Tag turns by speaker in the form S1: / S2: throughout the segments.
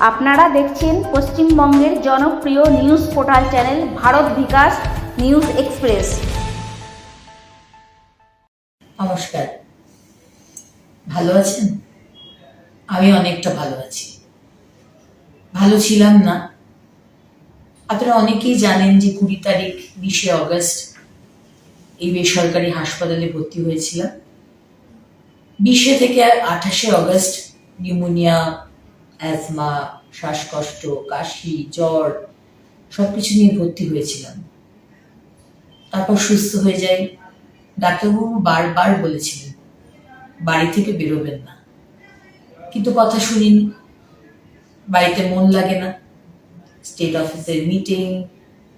S1: আপনারা দেখছেন পশ্চিমবঙ্গের জনপ্রিয় নিউজ পোর্টাল চ্যানেল ভারত বিকাশ নিউজ এক্সপ্রেস।
S2: নমস্কার, ভালো আছেন? আমি অনেকটা ভালো আছি। ভালো ছিলাম না। আপনারা অনেকেই জানেন যে 20 তারিখ 20শে অগস্ট এই বেসরকারি হাসপাতালে ভর্তি হয়েছিলাম। 20শে থেকে 28শে অগস্ট নিউমোনিয়া, অ্যাজমা, শ্বাসকষ্ট, কাশি, জ্বর সবকিছু নিয়ে ভর্তি হয়েছিলাম। তারপর সুস্থ হয়ে যাই। ডাক্তারবাবু বারবার বলেছিলেন বাড়ি থেকে বেরোবেন না, কিন্তু কথা শুনিনি। বাড়িতে মন লাগে না। স্টেট অফিসের মিটিং,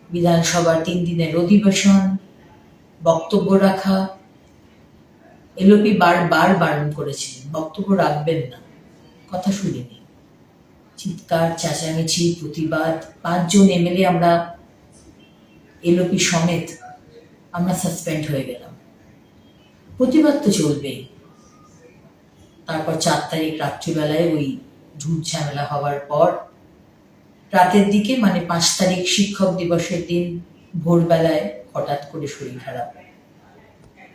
S2: বিধানসভার 3 দিনের অধিবেশন, বক্তব্য রাখা। এলওপি বারবার বারণ করেছিলেন বক্তব্য রাখবেন না, কথা শুনিনি। চিৎকার, চেঁচামেচি, প্রতিবাদ, 5 জন এমএলএ আমরা এলওপি সমেত আমরা সাসপেন্ড হয়ে গেলাম। প্রতিবাদ তো চলবেই। তারপর 4 তারিখ রাত্রিবেলায় ওই ঝুট ঝামেলা হওয়ার পর রাতের দিকে, মানে 5 তারিখ শিক্ষক দিবসের দিন ভোরবেলায় হঠাৎ করে শরীর খারাপ,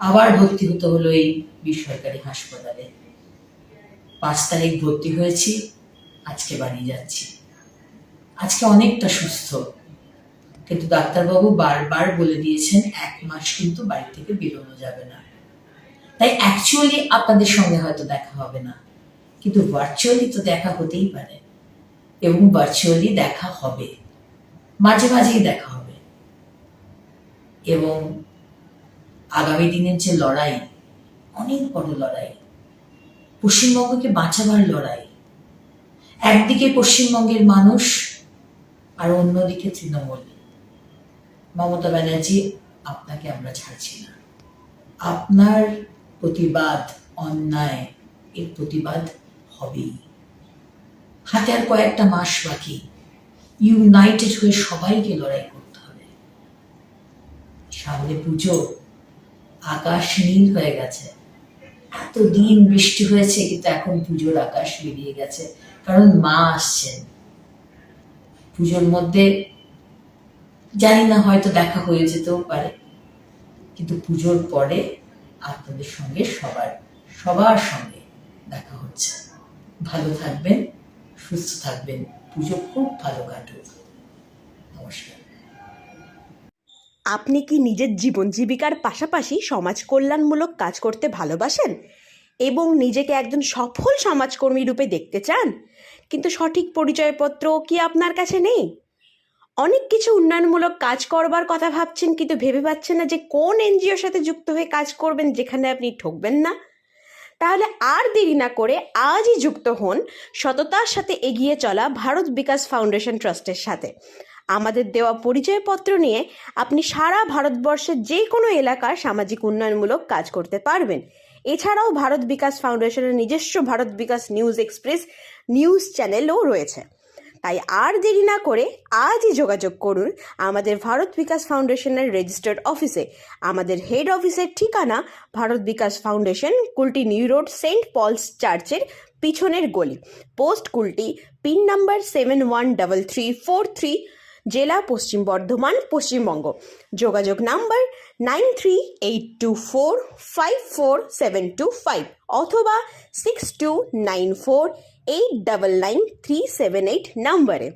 S2: আবার ভর্তি হতে হলো এই বেসরকারি হাসপাতালে। 5 তারিখ ভর্তি হয়েছি, আজকে বাড়ি যাচ্ছি। আজকে অনেকটা সুস্থ, কিন্তু ডাক্তারবাবু বারবার বলে দিয়েছেন 1 মাস কিন্তু বাড়ি থেকে বেরোনো যাবে না। তাই অ্যাকচুয়ালি আপনাদের সঙ্গে হয়তো দেখা হবে না, কিন্তু ভার্চুয়ালি তো দেখা হতেই পারে, এবং ভার্চুয়ালি দেখা হবে, মাঝে মাঝেই দেখা হবে। এবং আগামী দিনের যে লড়াই, অনেক বড় লড়াই, পশ্চিমবঙ্গকে বাঁচাবার লড়াই। একদিকে পশ্চিমবঙ্গের মানুষ আর অন্যদিকে তৃণমূল। মমতা ব্যানার্জি, আপনাকে আমরা ছাড়ছি না। আপনার প্রতিবাদ, অন্যায়, এর প্রতিবাদ হবেই। হাতে আর কয়েকটা মাস বাকি। ইউনাইটেড হয়ে সবাইকে লড়াই করতে হবে। সামনে পুজো, আকাশ নীল হয়ে গেছে। এতদিন বৃষ্টি হয়েছে, কিন্তু এখন পুজোর আকাশ বেরিয়ে গেছে, কারণ মা আসছেন। পুজোর মধ্যে জানি না, হয়তো দেখা হয়ে যেতেও পারে, কিন্তু পুজোর পরে আপনাদের সঙ্গে সবার সঙ্গে দেখা হচ্ছে। ভালো থাকবেন, সুস্থ থাকবেন, পুজো খুব ভালো কাটুক। নমস্কার।
S3: আপনি কি নিজের জীবন জীবিকার পাশাপাশি সমাজ কল্যাণমূলক কাজ করতে ভালোবাসেন এবং নিজেকে একজন সফল সমাজকর্মী রূপে দেখতে চান, কিন্তু সঠিক পরিচয়পত্র কি আপনার কাছে নেই? অনেক কিছু উন্নয়নমূলক কাজ করবার কথা ভাবছেন, কিন্তু ভেবে পাচ্ছেন না যে কোন এনজিওর সাথে যুক্ত হয়ে কাজ করবেন যেখানে আপনি ঠকবেন না? তাহলে আর দেরি না করে আজই যুক্ত হন সততার সাথে এগিয়ে চলা ভারত বিকাশ ফাউন্ডেশন ট্রাস্টের সাথে। আমাদের দেওয়া পরিচয়পত্র নিয়ে আপনি সারা ভারতবর্ষের যে কোনো এলাকার সামাজিক উন্নয়নমূলক কাজ করতে পারবেন। এছাড়াও ভারত বিকাশ ফাউন্ডেশনের নিজস্ব ভারত বিকাশ নিউজ এক্সপ্রেস নিউজ চ্যানেলও রয়েছে। তাই আর দেরি না করে আজই যোগাযোগ করুন আমাদের ভারত বিকাশ ফাউন্ডেশনের রেজিস্টার্ড অফিসে। আমাদের হেড অফিসের ঠিকানা Bharat Vikas foundation, Kulti new road, saint Paul's চার্চের পিছনের গলি, পোস্ট কুলটি, পিন নাম্বার 713343, জেলা পশ্চিম বর্ধমান, পশ্চিমবঙ্গ। যোগাযোগ নাম্বার 9382454725 অথবা 6294899378 নম্বরে।